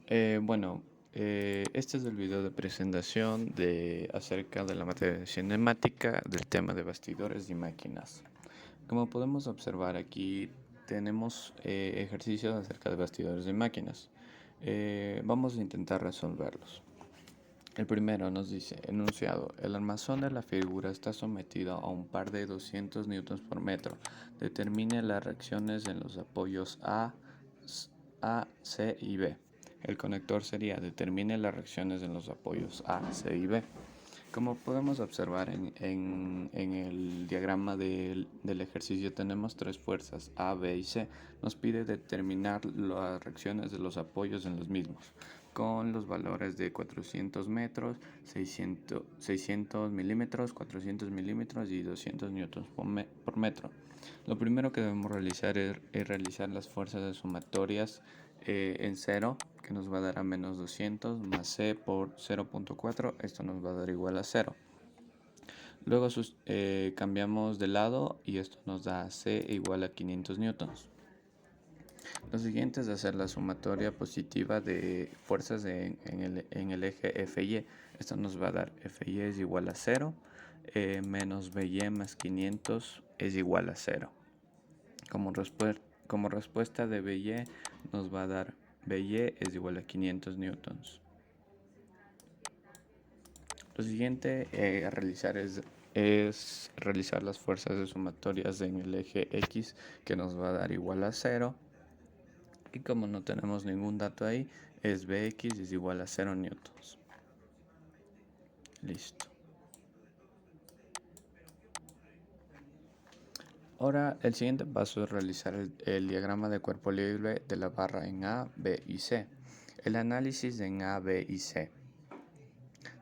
Bueno, este es el video de presentación acerca de la materia de cinemática del tema de bastidores y máquinas. Como podemos observar aquí, tenemos ejercicios acerca de bastidores y máquinas. Vamos a intentar resolverlos. El primero nos dice, enunciado, el armazón de la figura está sometido a un par de 200 newtons por metro. Determine las reacciones en los apoyos A, C y B. El conector sería, determine las reacciones en los apoyos A, C y B. Como podemos observar en el diagrama del ejercicio tenemos tres fuerzas, A, B y C. Nos pide determinar las reacciones de los apoyos en los mismos, con los valores de 400 metros, 600 milímetros, 400 milímetros y 200 newtons por metro. Lo primero que debemos realizar es realizar las fuerzas sumatorias en cero, que nos va a dar a menos 200, más C por 0.4, esto nos va a dar igual a 0. Luego cambiamos de lado y esto nos da C igual a 500 newtons. Lo siguiente es hacer la sumatoria positiva de fuerzas en el eje FY. Esto nos va a dar FY es igual a 0, menos BY más 500 es igual a 0. Como respuesta de BY nos va a dar BY es igual a 500 newtons. Lo siguiente a realizar es realizar las fuerzas de sumatorias en el eje X, que nos va a dar igual a 0. Y como no tenemos ningún dato ahí, es Bx es igual a 0 newtons. Listo. Ahora el siguiente paso es realizar el diagrama de cuerpo libre de la barra en A, B y C. El análisis en A, B y C.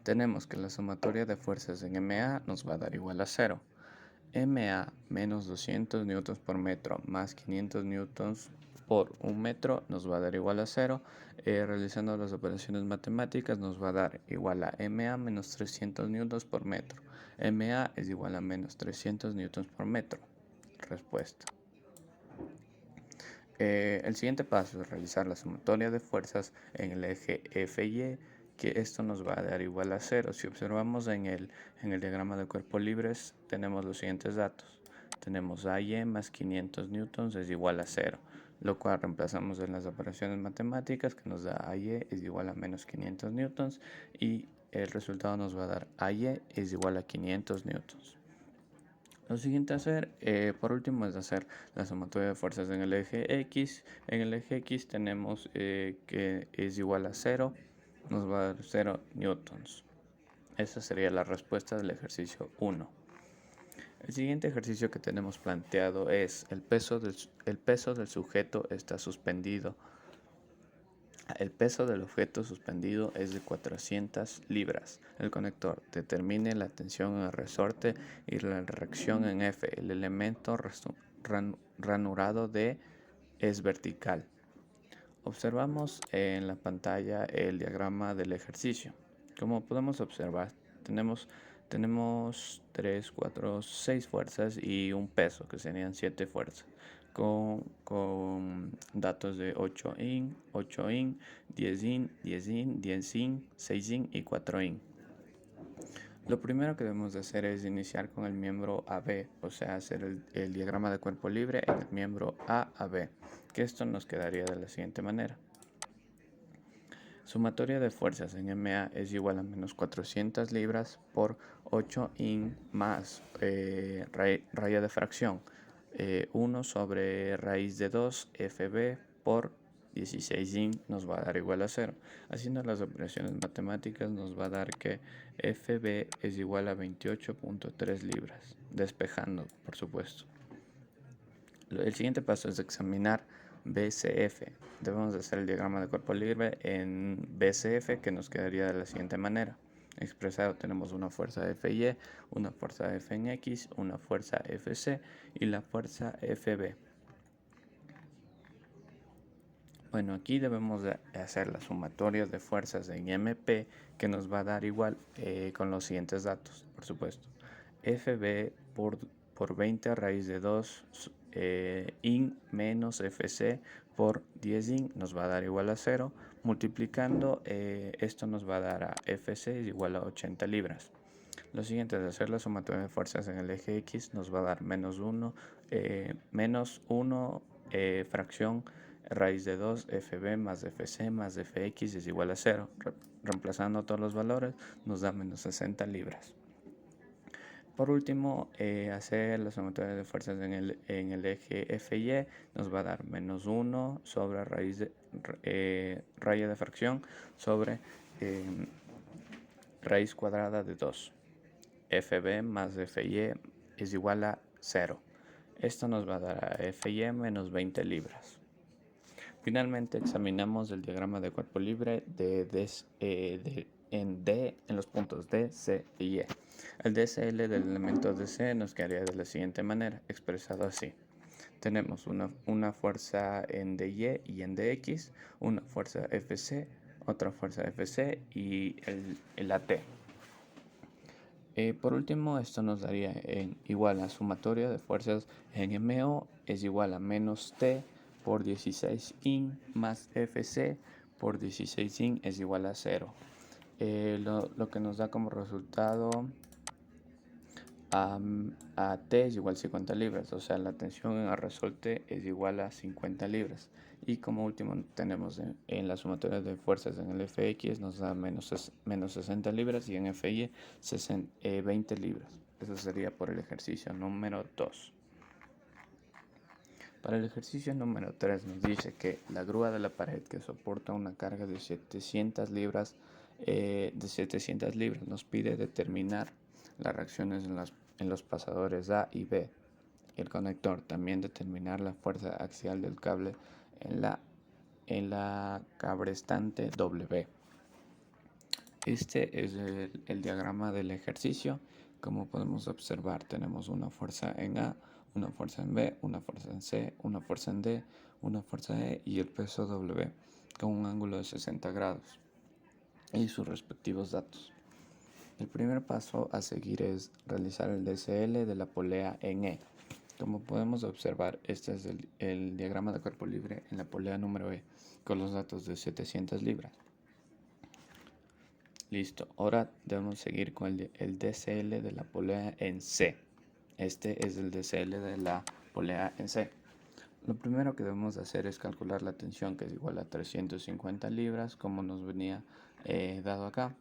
Tenemos que la sumatoria de fuerzas en MA nos va a dar igual a 0. MA menos 200 newtons por metro más 500 newtons por un metro nos va a dar igual a 0. Realizando las operaciones matemáticas nos va a dar igual a MA menos 300 newtons por metro. MA es igual a menos 300 newtons por metro. Respuesta. El siguiente paso es realizar la sumatoria de fuerzas en el eje FY, que esto nos va a dar igual a 0. Si observamos en el diagrama de cuerpos libres, tenemos los siguientes datos. Tenemos AY más 500 newtons es igual a 0, lo cual reemplazamos en las operaciones matemáticas, que nos da AY es igual a menos 500 newtons, y el resultado nos va a dar AY es igual a 500 newtons. Lo siguiente a hacer, por último, es hacer la sumatoria de fuerzas en el eje X. En el eje X tenemos que es igual a 0, nos va a dar 0 newtons. Esa sería la respuesta del ejercicio 1. El siguiente ejercicio que tenemos planteado es el peso del sujeto está suspendido. El peso del objeto suspendido es de 400 libras. El conector determine la tensión en el resorte y la reacción en F. El elemento ranurado D es vertical. Observamos en la pantalla el diagrama del ejercicio. Como podemos observar, tenemos 3, 4, 6 fuerzas y un peso, que serían 7 fuerzas, con datos de 8 in, 8 in, 10 in, 10 in, 10 in, 6 in y 4 in. Lo primero que debemos de hacer es iniciar con el miembro AB, o sea, hacer el diagrama de cuerpo libre en el miembro A a B, que esto nos quedaría de la siguiente manera. Sumatoria de fuerzas en MA es igual a menos 400 libras por 8 in más raya de fracción, 1 sobre raíz de 2 FB por 16 in nos va a dar igual a 0. Haciendo las operaciones matemáticas nos va a dar que FB es igual a 28.3 libras, despejando, por supuesto. El siguiente paso es examinar BCF. Debemos hacer el diagrama de cuerpo libre en BCF, que nos quedaría de la siguiente manera. Expresado tenemos una fuerza FY, una fuerza F en X, una fuerza FC y la fuerza FB. Bueno, aquí debemos de hacer las sumatorias de fuerzas en MP, que nos va a dar igual con los siguientes datos, por supuesto. FB por 20 a raíz de 2 in menos FC por 10 yin nos va a dar igual a 0. Multiplicando, esto nos va a dar a Fc es igual a 80 libras. Lo siguiente es hacer la sumatoria de fuerzas en el eje X, nos va a dar menos 1 fracción raíz de 2 Fb más Fc más Fx es igual a 0. Reemplazando todos los valores nos da menos 60 libras. Por último, hacer la sumatoria de fuerzas en el eje FY nos va a dar menos 1 sobre raya de fracción sobre raíz cuadrada de 2. FB más FY es igual a 0. Esto nos va a dar a FY menos 20 libras. Finalmente examinamos el diagrama de cuerpo libre en los puntos D, C y E. El DCL del elemento DC nos quedaría de la siguiente manera, expresado así. Tenemos una fuerza en DY y en DX, una fuerza FC, otra fuerza FC y el AT. Por último, esto nos daría igual a sumatoria de fuerzas en MO es igual a menos T por 16 in más FC por 16 in es igual a 0. Lo que nos da como resultado a T es igual a 50 libras, o sea, la tensión en el resorte es igual a 50 libras. Y como último tenemos en la sumatoria de fuerzas en el FX nos da menos 60 libras y en FY 20 libras. Eso sería por el ejercicio número 2. Para el ejercicio número 3 nos dice que la grúa de la pared que soporta una carga de 700 libras, nos pide determinar las reacciones en los pasadores A y B. El conector también determinar la fuerza axial del cable en la cabrestante W. Este es el diagrama del ejercicio. Como podemos observar, tenemos una fuerza en A, una fuerza en B, una fuerza en C, una fuerza en D, una fuerza E y el peso W con un ángulo de 60 grados y sus respectivos datos. El primer paso a seguir es realizar el DCL de la polea en E. Como podemos observar, este es el diagrama de cuerpo libre en la polea número E con los datos de 700 libras. Listo, ahora debemos seguir con el DCL de la polea en C. Este es el DCL de la polea en C. Lo primero que debemos hacer es calcular la tensión, que es igual a 350 libras, como nos venía dado acá.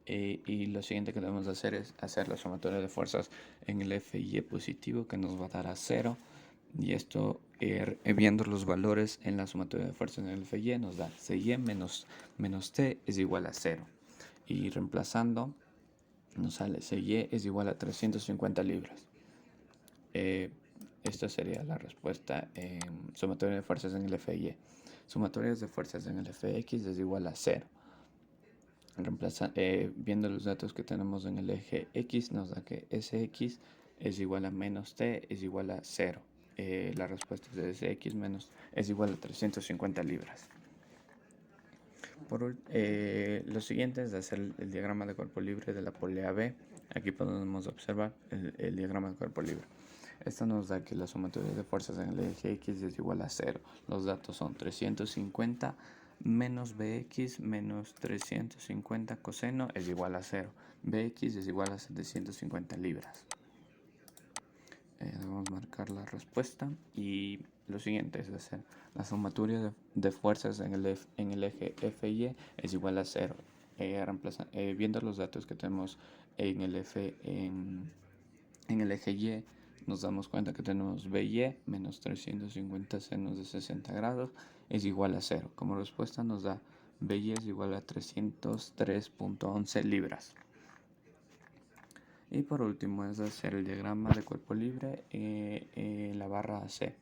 Y lo siguiente que debemos hacer es hacer la sumatoria de fuerzas en el FY positivo, que nos va a dar a 0. Y esto, viendo los valores en la sumatoria de fuerzas en el FY, nos da CY menos T es igual a 0. Y reemplazando, nos sale CY es igual a 350 libras. Esta sería la respuesta en sumatoria de fuerzas en el FY. Sumatorias de fuerzas en el FX es igual a 0. Viendo los datos que tenemos en el eje X, nos da que Sx es igual a menos T es igual a 0. La respuesta de Sx es igual a 350 libras. Lo siguiente es hacer el diagrama de cuerpo libre de la polea B. Aquí podemos observar el diagrama de cuerpo libre. Esto nos da que la sumatoria de fuerzas en el eje X es igual a 0. Los datos son 350 menos Bx menos 350 coseno es igual a 0. Bx es igual a 750 libras. Debemos marcar la respuesta y lo siguiente es hacer la sumatoria de fuerzas en el eje FY es igual a 0. Viendo los datos que tenemos en el el eje Y, nos damos cuenta que tenemos BY menos 350 senos de 60 grados es igual a 0. Como respuesta nos da BY es igual a 303.11 libras. Y por último es hacer el diagrama de cuerpo libre en la barra AC.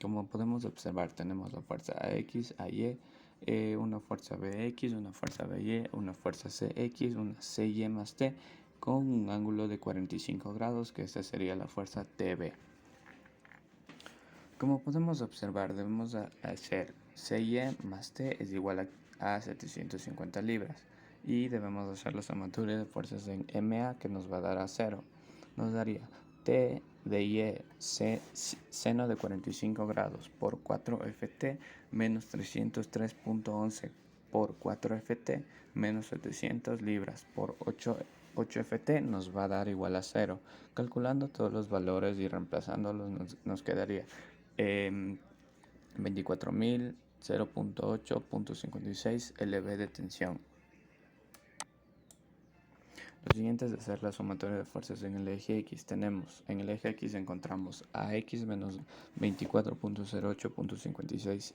Como podemos observar, tenemos la fuerza AX, AY, una fuerza BX, una fuerza BY, una fuerza CX, una CY más T con un ángulo de 45 grados, que esta sería la fuerza TB. Como podemos observar, debemos hacer CY más T es igual a 750 libras. Y debemos hacer la sumatoria de fuerzas en MA, que nos va a dar a 0. Nos daría T de Y seno de 45 grados por 4ft menos 303.11 por 4ft menos 700 libras por 8ft nos va a dar igual a 0. Calculando todos los valores y reemplazándolos nos quedaría 24.000, 0.8.56 lb de tensión. Lo siguiente es hacer la sumatoria de fuerzas en el eje X. Tenemos, en el eje X encontramos a X menos 24.08.56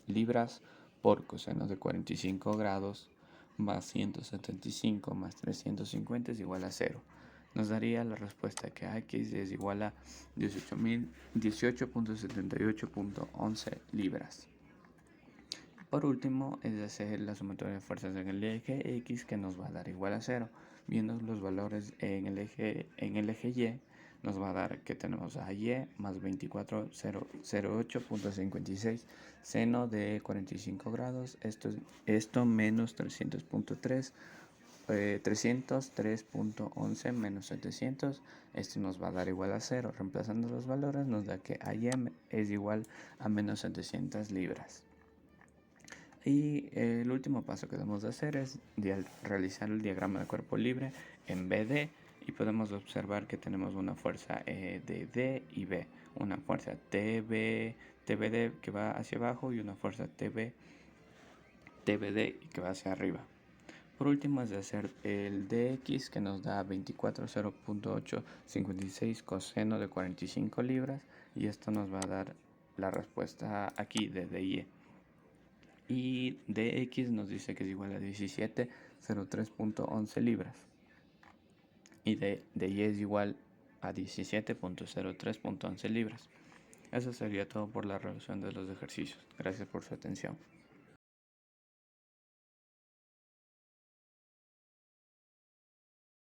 libras por coseno de 45 grados más 175 más 350 es igual a 0. Nos daría la respuesta que X es igual a 18.78.11 libras. Por último, es hacer la sumatoria de fuerzas en el eje X que nos va a dar igual a 0. Viendo los valores en el eje Y, nos va a dar que tenemos a Y más 24.08.56 seno de 45 grados. Esto menos 303.11 menos 700. Esto nos va a dar igual a 0. Reemplazando los valores nos da que Y es igual a menos 700 libras. Y el último paso que debemos de hacer es realizar el diagrama de cuerpo libre en BD y podemos observar que tenemos una fuerza de D y B, una fuerza TBD que va hacia abajo y una fuerza TBD que va hacia arriba. Por último es de hacer el DX que nos da 24.0856 coseno de 45 libras y esto nos va a dar la respuesta aquí de DY. Y dx nos dice que es igual a 1703.11 libras y de y es igual a 17.03.11 libras. Eso sería todo por la realización de los ejercicios. Gracias por su atención.